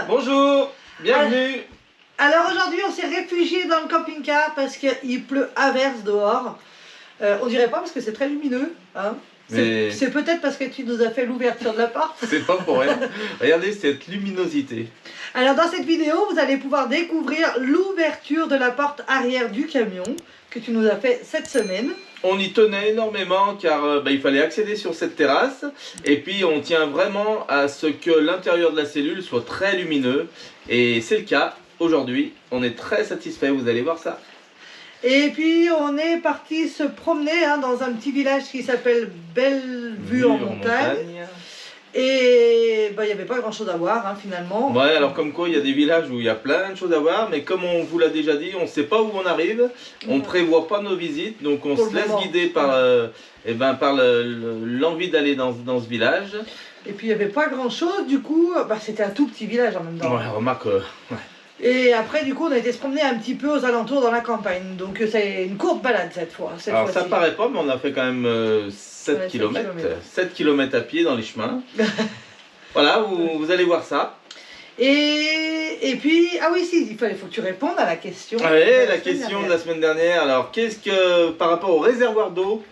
Bonjour, bienvenue. Alors aujourd'hui on s'est réfugié dans le camping-car parce qu'il pleut à verse dehors. On dirait pas parce que c'est très lumineux. Hein. C'est peut-être parce que tu nous as fait l'ouverture de la porte. C'est pas pour rien. Regardez cette luminosité. Alors dans cette vidéo vous allez pouvoir découvrir l'ouverture de la porte arrière du camion que tu nous as fait cette semaine. On y tenait énormément car il fallait accéder sur cette terrasse et puis on tient vraiment à ce que l'intérieur de la cellule soit très lumineux et c'est le cas aujourd'hui. On est très satisfait, vous allez voir ça. Et puis on est parti se promener dans un petit village qui s'appelle Bellevue en montagne. Et il n'y avait pas grand chose à voir finalement. Ouais, alors comme quoi il y a des villages où il y a plein de choses à voir, mais comme on vous l'a déjà dit, on ne sait pas où on arrive, on ne prévoit pas nos visites, donc on se laisse guider par, l'envie d'aller dans ce village. Et puis il n'y avait pas grand chose, du coup, c'était un tout petit village en même temps. Ouais, remarque. Ouais. Et après, du coup, on a été se promener un petit peu aux alentours dans la campagne. Donc c'est une courte balade cette fois. Alors ça paraît pas, mais on a fait quand même 7 km. 7 km à pied dans les chemins. Voilà, vous allez voir ça. Et puis, ah oui, si, il faut que tu répondes à la question. Oui, la question de la semaine dernière. Alors, qu'est-ce que, par rapport au réservoir d'eau,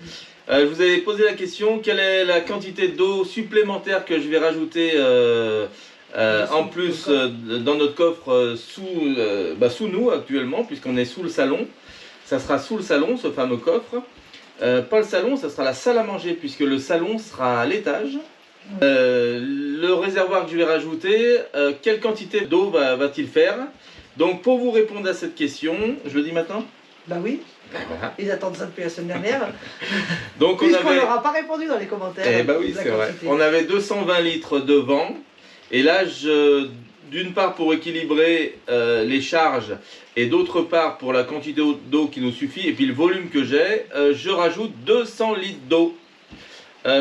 je vous avais posé la question, quelle est la quantité d'eau supplémentaire que je vais rajouter en plus dans notre coffre sous nous actuellement, puisqu'on est sous le salon. Ça sera sous le salon, ce fameux coffre. Pas le salon, ça sera la salle à manger, puisque le salon sera à l'étage. Le réservoir que je vais rajouter, quelle quantité d'eau va-t-il faire? Donc pour vous répondre à cette question, je le dis maintenant? Bah oui, voilà. Ils attendent ça depuis la semaine dernière. Donc puisqu'on leur a pas répondu dans les commentaires. Eh bah oui, c'est vrai. On avait 220 litres de vent. Et là, d'une part pour équilibrer les charges et d'autre part pour la quantité d'eau qui nous suffit et puis le volume que j'ai, je rajoute 200 litres d'eau.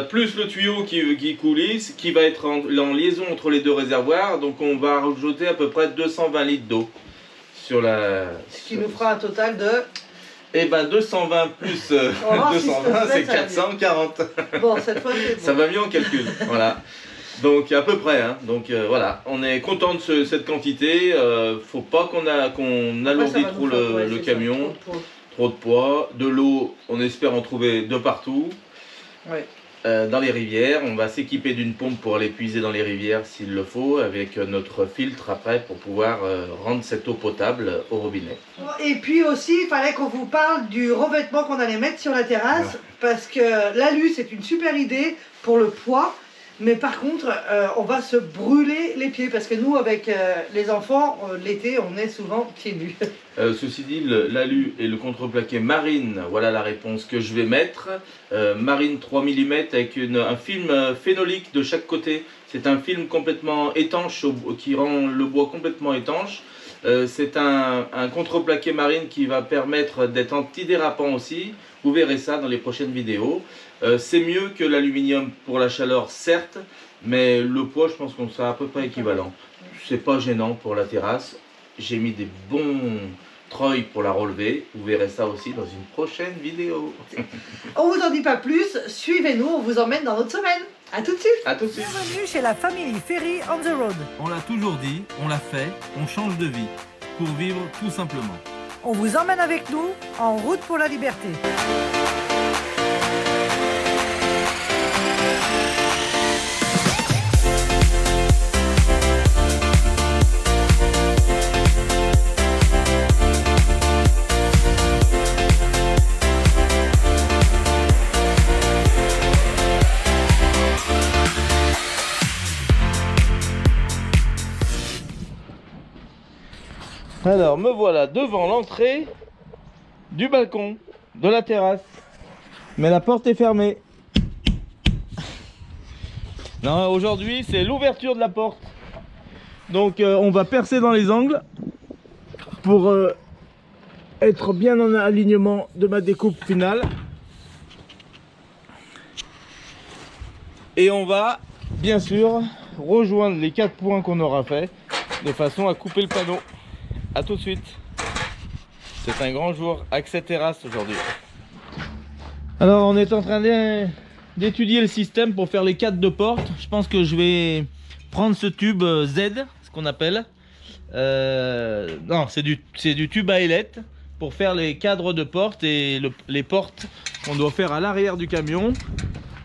Plus le tuyau qui coulisse, qui va être en liaison entre les deux réservoirs. Donc on va rajouter à peu près 220 litres d'eau sur la... Ce qui nous fera un total de... Eh ben 220 plus 220, c'est 440. Bon, cette fois c'est bon. Ça va mieux en calcul, voilà. Donc à peu près, Donc voilà, on est content de cette quantité. Faut pas qu'on alourdisse trop le camion. Trop de poids. De l'eau, on espère en trouver de partout. Ouais. Dans les rivières, on va s'équiper d'une pompe pour aller puiser dans les rivières s'il le faut, avec notre filtre après pour pouvoir rendre cette eau potable au robinet. Et puis aussi, il fallait qu'on vous parle du revêtement qu'on allait mettre sur la terrasse, parce que l'alu c'est une super idée pour le poids. Mais par contre, on va se brûler les pieds parce que nous, avec les enfants, l'été, on est souvent pieds nus. Ceci dit, l'alu et le contreplaqué marine, voilà la réponse que je vais mettre. Marine 3 mm avec un film phénolique de chaque côté. C'est un film complètement étanche qui rend le bois complètement étanche. C'est un contreplaqué marine qui va permettre d'être antidérapant aussi. Vous verrez ça dans les prochaines vidéos. C'est mieux que l'aluminium pour la chaleur, certes, mais le poids, je pense qu'on sera à peu près équivalent. C'est pas gênant pour la terrasse. J'ai mis des bons treuils pour la relever. Vous verrez ça aussi dans une prochaine vidéo. On vous en dit pas plus. Suivez-nous, on vous emmène dans notre semaine. A tout de suite. À tout de suite. Bienvenue chez la famille Ferry on the road. On l'a toujours dit, on l'a fait, on change de vie pour vivre tout simplement. On vous emmène avec nous en route pour la liberté. Alors me voilà devant l'entrée du balcon de la terrasse, mais la porte est fermée. Non, aujourd'hui c'est l'ouverture de la porte, donc on va percer dans les angles pour être bien en alignement de ma découpe finale, et on va bien sûr rejoindre les 4 points qu'on aura fait de façon à couper le panneau. A tout de suite. C'est un grand jour, accès terrasse aujourd'hui. Alors on est en train d'étudier le système pour faire les 4 de porte. Je pense que je vais prendre ce tube Z, qu'on appelle. Non, c'est du tube à ailette pour faire les cadres de porte et les portes qu'on doit faire à l'arrière du camion.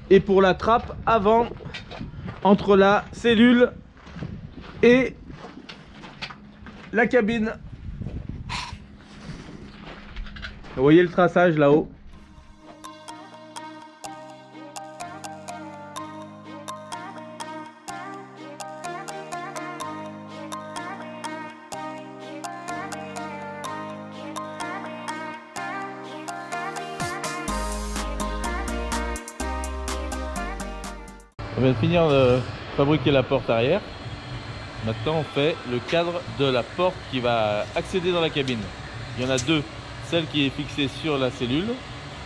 Et pour la trappe avant, entre la cellule et la cabine. Vous voyez le traçage là-haut. On vient de finir de fabriquer la porte arrière. Maintenant on fait le cadre de la porte qui va accéder dans la cabine. Il y en a deux, celle qui est fixée sur la cellule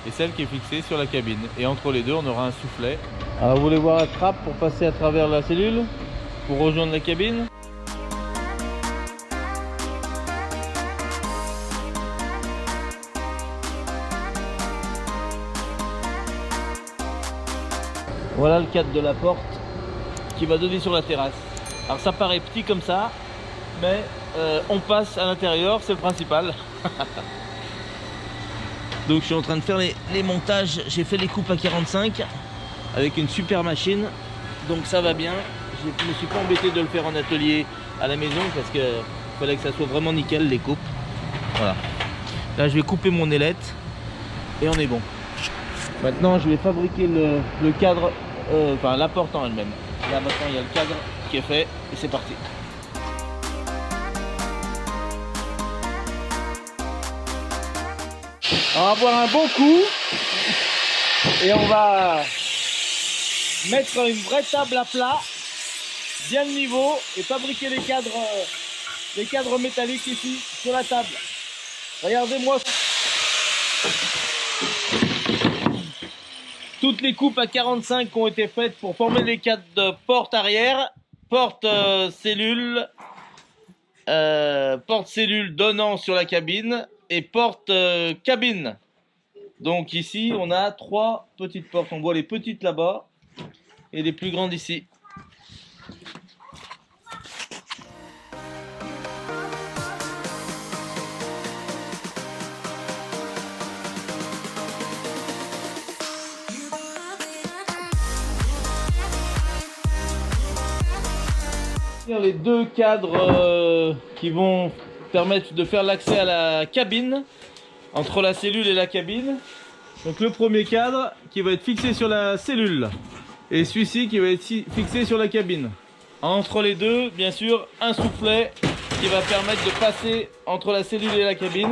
et celle qui est fixée sur la cabine. Et entre les deux on aura un soufflet. Alors vous voulez voir la trappe pour passer à travers la cellule, pour rejoindre la cabine? Voilà le cadre de la porte qui va donner sur la terrasse. Alors ça paraît petit comme ça, mais on passe à l'intérieur, c'est le principal. Donc je suis en train de faire les montages, j'ai fait les coupes à 45 avec une super machine, donc ça va bien. Je ne me suis pas embêté de le faire en atelier à la maison parce qu'il fallait que ça soit vraiment nickel les coupes. Voilà. Là je vais couper mon ailette et on est bon. Maintenant je vais fabriquer le cadre, enfin la porte en elle-même. Là maintenant il y a le cadre qui est fait et c'est parti. On va boire un bon coup et on va mettre une vraie table à plat, bien de niveau, et fabriquer les cadres métalliques ici sur la table. Regardez-moi. Toutes les coupes à 45 ont été faites pour former les cadres de porte arrière, porte cellule donnant sur la cabine et porte cabine. Donc ici on a 3 petites portes. On voit les petites là-bas et les plus grandes ici. Les deux cadres qui vont permettre de faire l'accès à la cabine, entre la cellule et la cabine. Donc le premier cadre qui va être fixé sur la cellule et celui-ci qui va être fixé sur la cabine. Entre les deux, bien sûr, un soufflet qui va permettre de passer entre la cellule et la cabine.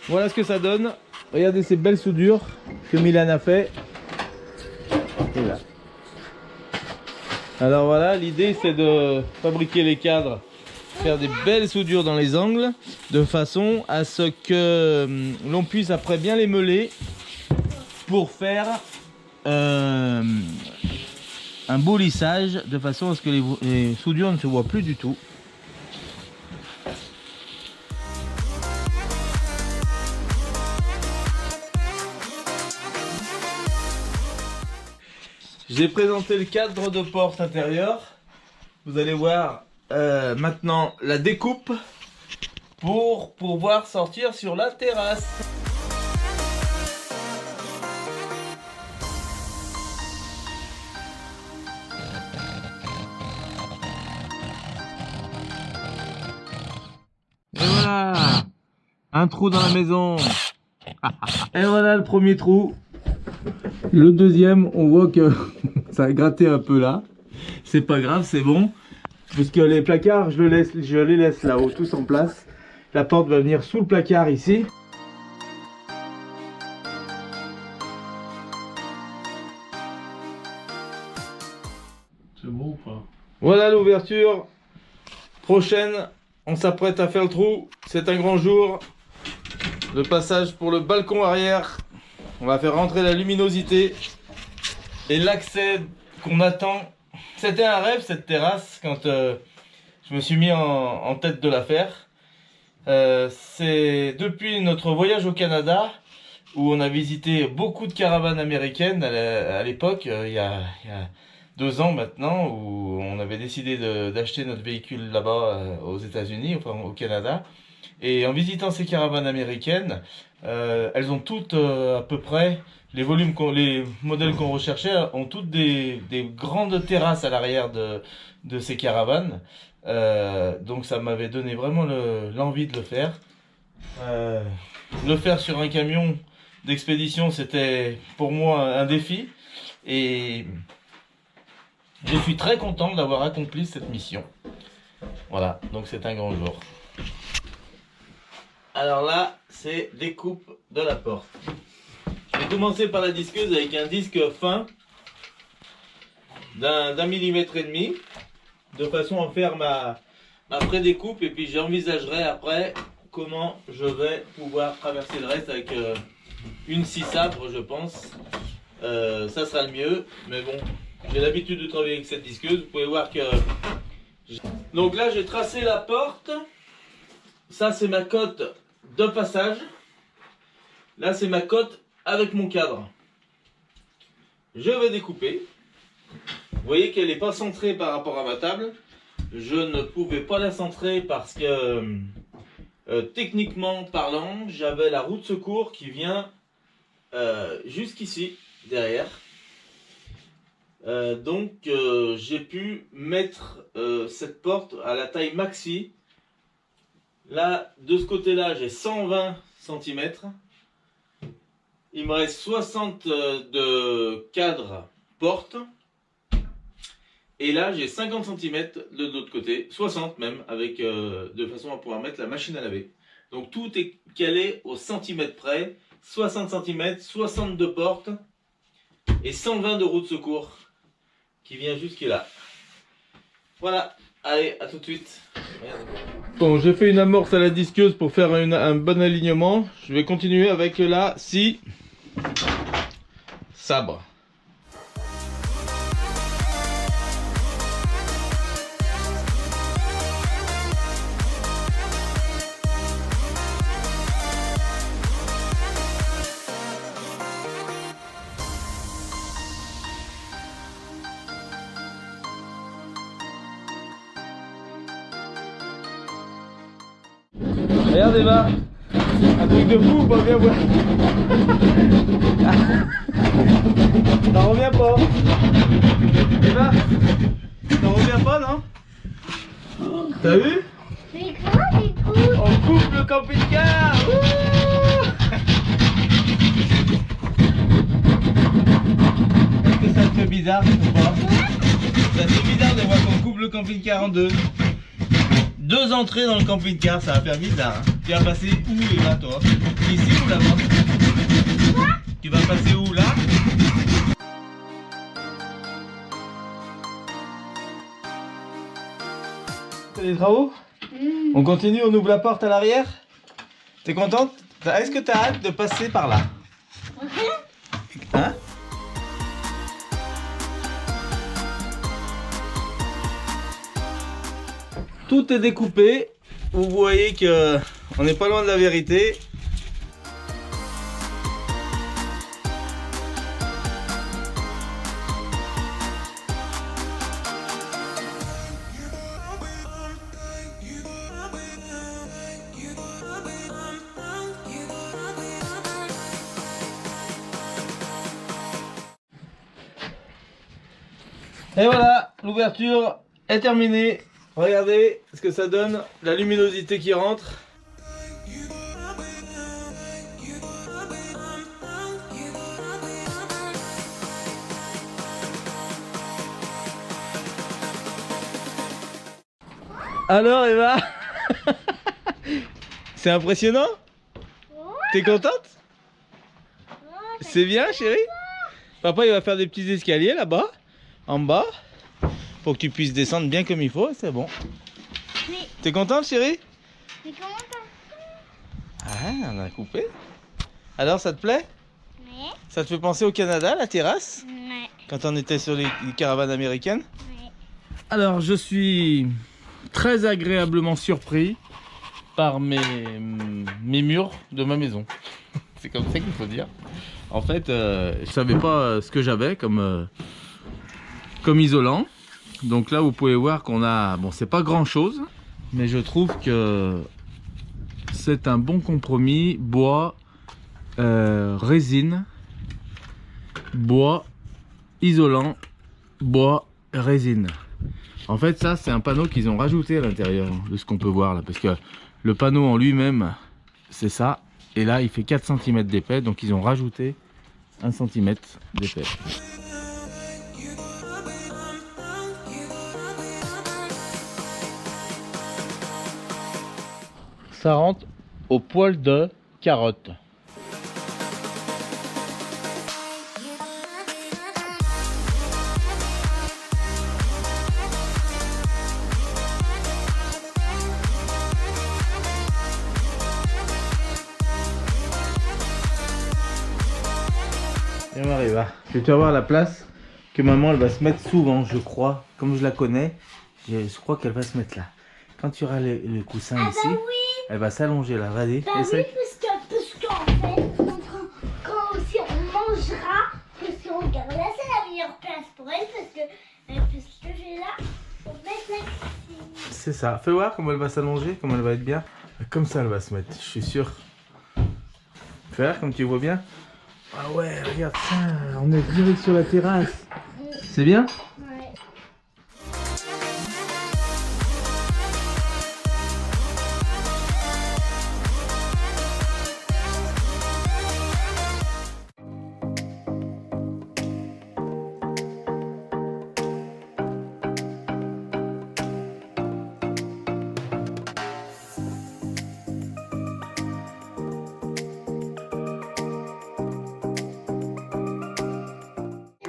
Voilà ce que ça donne. Regardez ces belles soudures que Milan a fait. Et là. Alors voilà, l'idée c'est de fabriquer les cadres, faire des belles soudures dans les angles, de façon à ce que l'on puisse après bien les meuler pour faire un beau lissage, de façon à ce que les soudures ne se voient plus du tout. J'ai présenté le cadre de porte intérieure. Vous allez voir maintenant la découpe pour pouvoir sortir sur la terrasse. Et voilà, un trou dans la maison. Et voilà le premier trou. Le deuxième, on voit que ça a gratté un peu là. C'est pas grave, c'est bon. Puisque les placards, je les laisse là-haut, tous en place. La porte va venir sous le placard ici. C'est bon ou pas? Voilà l'ouverture. Prochaine, on s'apprête à faire le trou. C'est un grand jour. Le passage pour le balcon arrière. On va faire rentrer la luminosité et l'accès qu'on attend. C'était un rêve cette terrasse quand je me suis mis en tête de la faire. C'est depuis notre voyage au Canada où on a visité beaucoup de caravanes américaines à l'époque, il y a 2 ans maintenant, où on avait décidé d'acheter notre véhicule là-bas aux États-Unis, enfin au Canada. Et en visitant ces caravanes américaines, elles ont toutes à peu près, les modèles qu'on recherchait ont toutes des grandes terrasses à l'arrière de ces caravanes. Donc ça m'avait donné vraiment l'envie de le faire. Le faire sur un camion d'expédition, c'était pour moi un défi. Et je suis très content d'avoir accompli cette mission. Voilà, donc c'est un grand jour. Alors là, c'est découpe de la porte. Je vais commencer par la disqueuse avec un disque fin d'1,5 mm, de façon à faire ma pré-découpe, et puis j'envisagerai après comment je vais pouvoir traverser le reste avec une scie sabre, je pense. Ça sera le mieux, mais bon, j'ai l'habitude de travailler avec cette disqueuse. Vous pouvez voir que... Donc là, j'ai tracé la porte. Ça, c'est ma cote de passage. Là, c'est ma cote avec mon cadre. Je vais découper. Vous voyez qu'elle n'est pas centrée par rapport à ma table. Je ne pouvais pas la centrer parce que, techniquement parlant, j'avais la roue de secours qui vient jusqu'ici, derrière. Donc, j'ai pu mettre cette porte à la taille maxi. Là, de ce côté-là, j'ai 120 cm. Il me reste 60 de cadre porte. Et là, j'ai 50 cm de l'autre côté, 60 même, avec de façon à pouvoir mettre la machine à laver. Donc tout est calé au centimètre près, 60 cm, 60 de porte et 120 de roue de secours qui vient jusque là. Voilà, allez, à tout de suite. Bon, j'ai fait une amorce à la disqueuse pour faire un bon alignement. Je vais continuer avec la scie sabre. Regarde Eva, un truc de fou, pas bien voir. T'en reviens pas. Eva, t'en reviens pas, non? T'as vu? C'est quoi du coup? On coupe le camping-car. Est-ce que ça te fait bizarre ou pas? Ça te fait bizarre de voir qu'on coupe le camping-car en deux. 2 entrées dans le camping-car, ça va faire bizarre. Hein. Tu vas passer où, Eva, toi? Ici ou là-bas? Tu vas passer où, là? C'est les travaux? On continue, on ouvre la porte à l'arrière? T'es contente? Est-ce que t'as hâte de passer par là? Hein? Tout est découpé. Vous voyez que on n'est pas loin de la vérité. Et voilà, l'ouverture est terminée. Regardez ce que ça donne, la luminosité qui rentre. Alors Eva, c'est impressionnant? T'es contente? C'est bien chérie? Papa il va faire des petits escaliers là-bas, en bas. Pour que tu puisses descendre bien comme il faut, c'est bon. Mais... T'es contente chérie? Mais comment t'as... Ah, on a coupé. Alors ça te plaît? Ouais. Ça te fait penser au Canada, la terrasse? Ouais. Quand on était sur les caravanes américaines? Ouais. Alors je suis très agréablement surpris par mes murs de ma maison. C'est comme ça qu'il faut dire. En fait, je savais pas ce que j'avais comme comme isolant. Donc là vous pouvez voir qu'on a, bon c'est pas grand chose, mais je trouve que c'est un bon compromis. Bois, résine, bois, isolant, bois, résine. En fait ça c'est un panneau qu'ils ont rajouté à l'intérieur de ce qu'on peut voir là, parce que le panneau en lui-même c'est ça, et là il fait 4 cm d'épais, donc ils ont rajouté 1 cm d'épais. Ça rentre au poil de carotte. Et on arrive. Je vais te voir la place que maman elle va se mettre souvent, je crois. Comme je la connais, je crois qu'elle va se mettre là. Quand tu auras le coussin ici, oui. elle va s'allonger là. Vas-y, Bah essaie. oui, parce qu'en fait, quand aussi on mangera, parce qu'on regarde là, c'est la meilleure place pour elle, parce que j'ai là, on met la cuisine. C'est ça. Fais voir comment elle va s'allonger, comment elle va être bien. Comme ça, elle va se mettre, je suis sûr. Fais voir comme tu vois bien. Ah ouais, regarde ça, on est direct sur la terrasse. C'est bien? Ouais.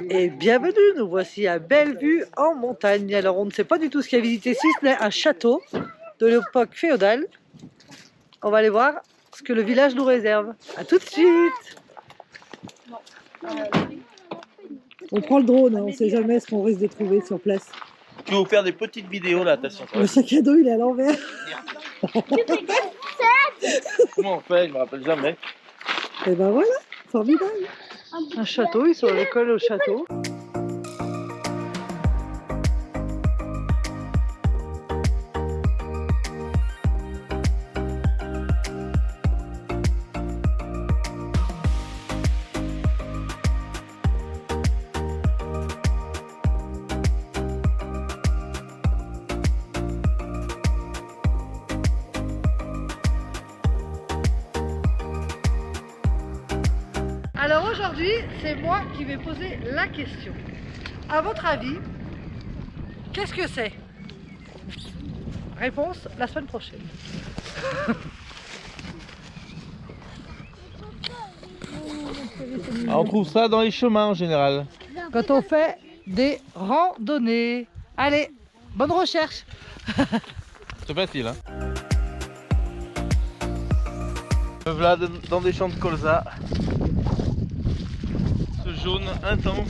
Et bienvenue, nous voici à Bellevue en montagne. Alors on ne sait pas du tout ce qu'il y a visité, si ce n'est un château de l'époque féodale. On va aller voir ce que le village nous réserve. A tout de suite. On prend le drone, on ne sait jamais ce qu'on risque de trouver sur place. Tu vas vous faire des petites vidéos là, attention. Le sac à dos il est à l'envers. Comment on fait? Je me rappelle jamais. Et ben voilà, formidable. Un château, ils sont à l'école au château. Alors aujourd'hui, c'est moi qui vais poser la question. À votre avis, qu'est-ce que c'est? Réponse la semaine prochaine. On trouve ça dans les chemins en général. Quand on fait des randonnées. Allez, bonne recherche. C'est facile, hein. Me voilà dans des champs de colza. Ce jaune intense.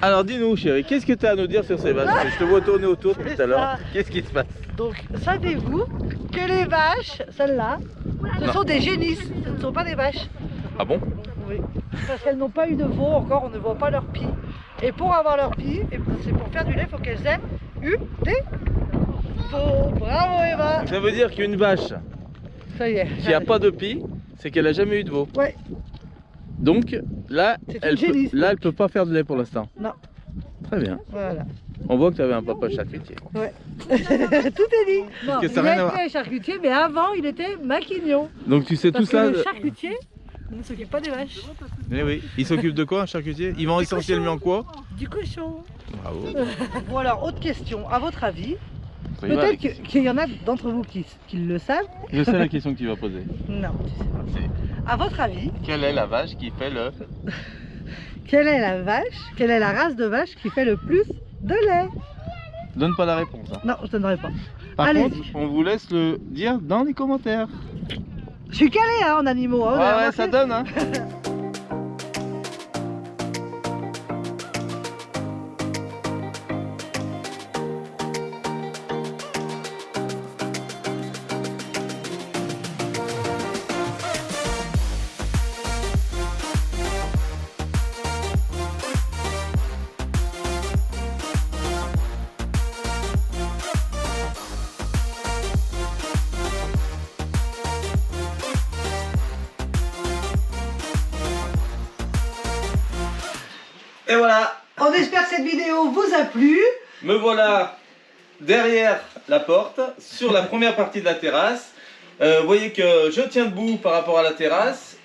Alors dis-nous chérie, qu'est-ce que tu as à nous dire sur ces vaches? Je te vois tourner autour depuis tout à l'heure. Qu'est-ce qui se passe? Donc, savez-vous que les vaches, celles-là, ce sont des génisses, ce ne sont pas des vaches. Ah bon? Oui, parce qu'elles n'ont pas eu de veau encore, on ne voit pas leur pie. Et pour avoir leur pie, c'est pour faire du lait, il faut qu'elles aient eu des veaux. Bravo Eva! Ça veut dire qu'une vache Ça y est. qui n'a pas de pie, c'est qu'elle n'a jamais eu de veau. Ouais, Donc là, C'est une elle génisse, ne peut pas faire de lait pour l'instant. non, Très bien. voilà. On voit que tu avais un papa charcutier. Ouais. Tout est dit. Non, que il ça n'a rien à voir. était charcutier, mais avant il était maquignon. Donc tu sais Parce tout que ça. le charcutier ne s'occupe pas des vaches. Eh oui. Il s'occupe de quoi un charcutier? Il vend essentiellement quoi? Du cochon. Bravo. Bon alors, autre question. À votre avis, Ça y va, peut-être avec- qu'il y en a d'entre vous qui le savent. Je sais la question que tu vas poser. Non, tu sais pas. C'est À votre avis, quelle est la vache qui fait le... quelle est la vache, quelle est la race de vache qui fait le plus de lait? Donne pas la réponse. Hein. Non, je donnerai pas. Par Allez-y. contre, on vous laisse le dire dans les commentaires. Je suis calée hein, en animaux. Hein, vous avez Ouais, remarqué ça donne. Hein. Et voilà. On espère que cette vidéo vous a plu. Me voilà derrière la porte, sur la première partie de la terrasse. Vous voyez que je tiens debout par rapport à la terrasse.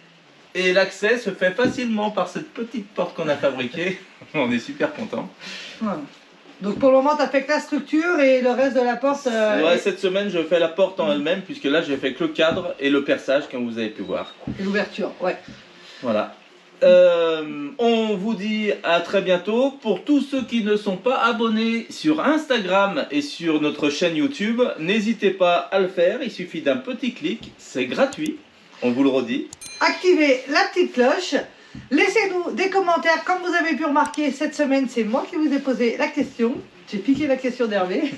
Et l'accès se fait facilement par cette petite porte qu'on a fabriquée. On est super contents. Voilà. Donc pour le moment, tu as fait que la structure et le reste de la porte... Ouais, cette semaine, je fais la porte en elle-même, puisque là, j'ai fait que le cadre et le perçage, comme vous avez pu voir. Et l'ouverture, ouais. Voilà. On vous dit à très bientôt. Pour tous ceux qui ne sont pas abonnés sur Instagram et sur notre chaîne YouTube, n'hésitez pas à le faire. Il suffit d'un petit clic, c'est gratuit. On vous le redit. Activez la petite cloche. Laissez-nous des commentaires. Comme vous avez pu remarquer, cette semaine, c'est moi qui vous ai posé la question. J'ai piqué la question d'Hervé.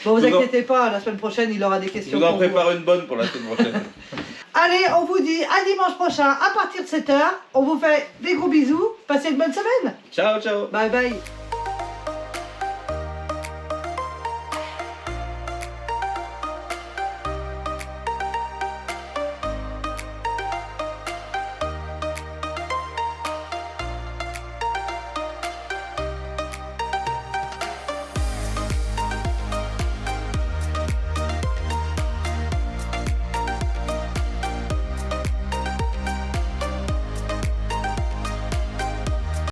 Bon, vous inquiétez pas, la semaine prochaine, il aura des questions. Je vous en prépare une bonne pour la semaine prochaine. Allez, on vous dit à dimanche prochain à partir de 7h. On vous fait des gros bisous. Passez une bonne semaine. Ciao, ciao. Bye bye.